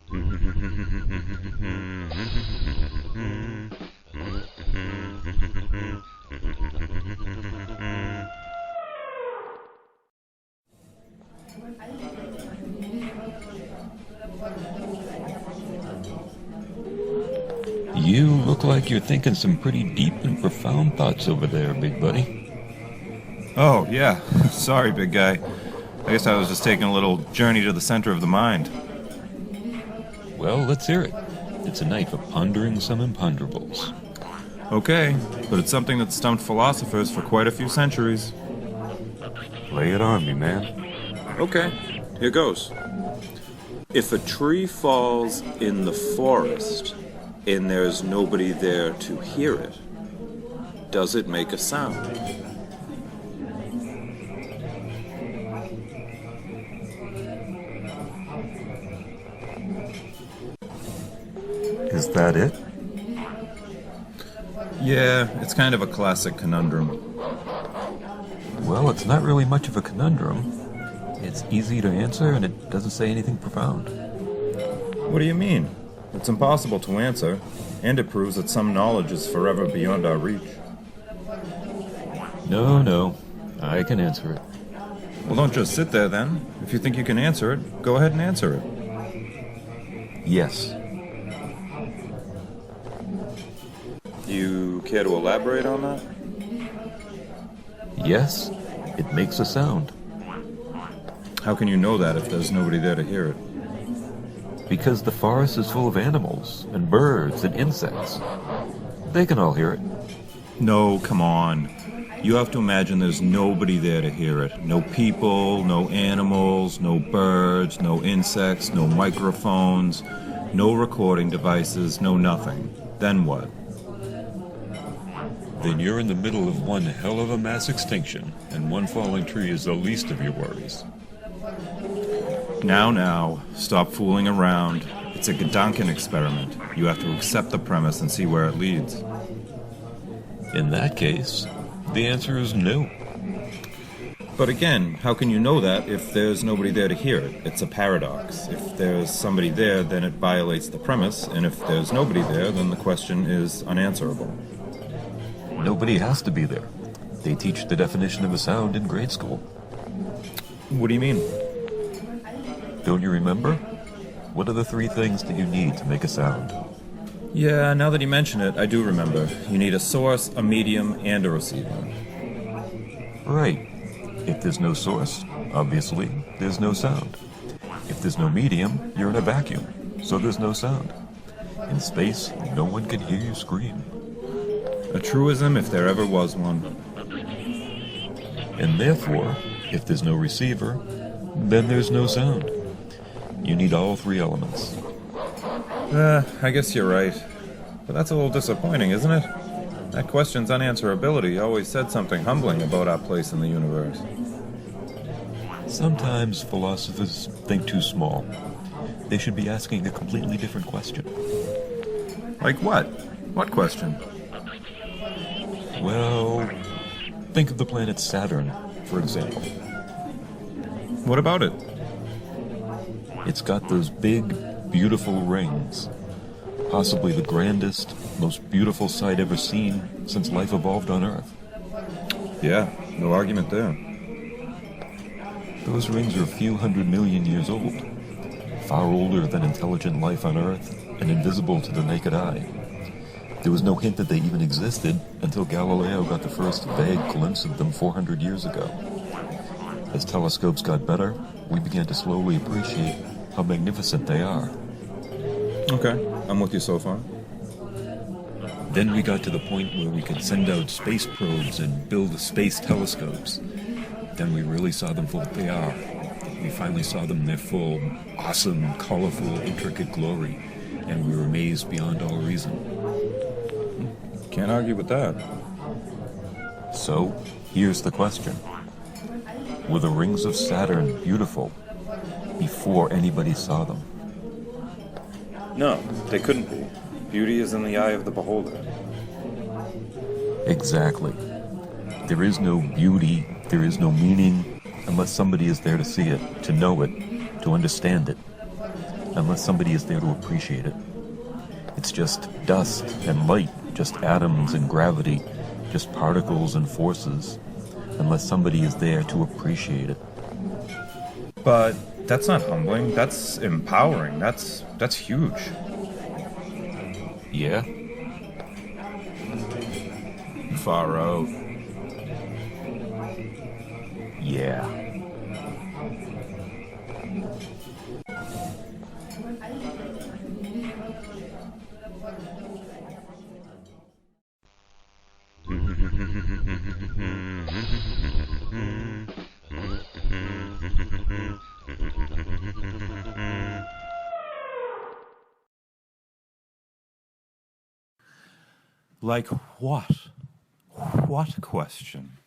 You look like you're thinking some pretty deep and profound thoughts over there, big buddy. Oh, yeah. Sorry, big guy. I guess I was just taking a little journey to the center of the mind. Well, let's hear it. It's a night for pondering some imponderables. Okay, but it's something that stumped philosophers for quite a few centuries. Lay it on me, man. Okay, here goes. If a tree falls in the forest and there's nobody there to hear it, does it make a sound? Is that it? Yeah, it's kind of a classic conundrum. Well, it's not really much of a conundrum. It's easy to answer, and it doesn't say anything profound. What do you mean? It's impossible to answer, and it proves that some knowledge is forever beyond our reach. No, I can answer it. Well, don't just sit there then. If you think you can answer it, go ahead and answer it. Yes. You care to elaborate on that? Yes, it makes a sound. How can you know that if there's nobody there to hear it? Because the forest is full of animals, and birds, and insects. They can all hear it. No, come on. You have to imagine there's nobody there to hear it. No people, no animals, no birds, no insects, no microphones, no recording devices, no nothing. Then what? Then you're in the middle of one hell of a mass extinction, and one falling tree is the least of your worries. Now, stop fooling around. It's a Gedanken experiment. You have to accept the premise and see where it leads. In that case, the answer is no. But again, how can you know that if there's nobody there to hear it? It's a paradox. If there's somebody there, then it violates the premise, and if there's nobody there, then the question is unanswerable. Nobody has to be there. They teach the definition of a sound in grade school. What do you mean? Don't you remember? What are the three things that you need to make a sound? Yeah, now that you mention it, I do remember. You need a source, a medium, and a receiver. Right. If there's no source, obviously, there's no sound. If there's no medium, you're in a vacuum, so there's no sound. In space, no one can hear you scream. A truism if there ever was one. And therefore, if there's no receiver, then there's no sound. You need all three elements. I guess you're right. But that's a little disappointing, isn't it? That question's unanswerability always said something humbling about our place in the universe. Sometimes philosophers think too small. They should be asking a completely different question. Like what? What question? Well, think of the planet Saturn, for example. What about it? It's got those big, beautiful rings. Possibly the grandest, most beautiful sight ever seen since life evolved on Earth. Yeah, no argument there. Those rings are a few 100 million years old. Far older than intelligent life on Earth and invisible to the naked eye. There was no hint that they even existed until Galileo got the first vague glimpse of them 400 years ago. As telescopes got better, we began to slowly appreciate how magnificent they are. Okay, I'm with you so far. Then we got to the point where we could send out space probes and build space telescopes. Then we really saw them for what they are. We finally saw them in their full, awesome, colorful, intricate glory, and we were amazed beyond all reason. Can't argue with that. So, here's the question. Were the rings of Saturn beautiful before anybody saw them? No, they couldn't be. Beauty is in the eye of the beholder. Exactly. There is no beauty, there is no meaning, unless somebody is there to see it, to know it, to understand it. unless somebody is there to appreciate it. It's just dust and light, just atoms and gravity, just particles and forces, unless somebody is there to appreciate it. But that's not humbling. That's empowering. That's huge. Yeah? Far out. Yeah. Like what? What question?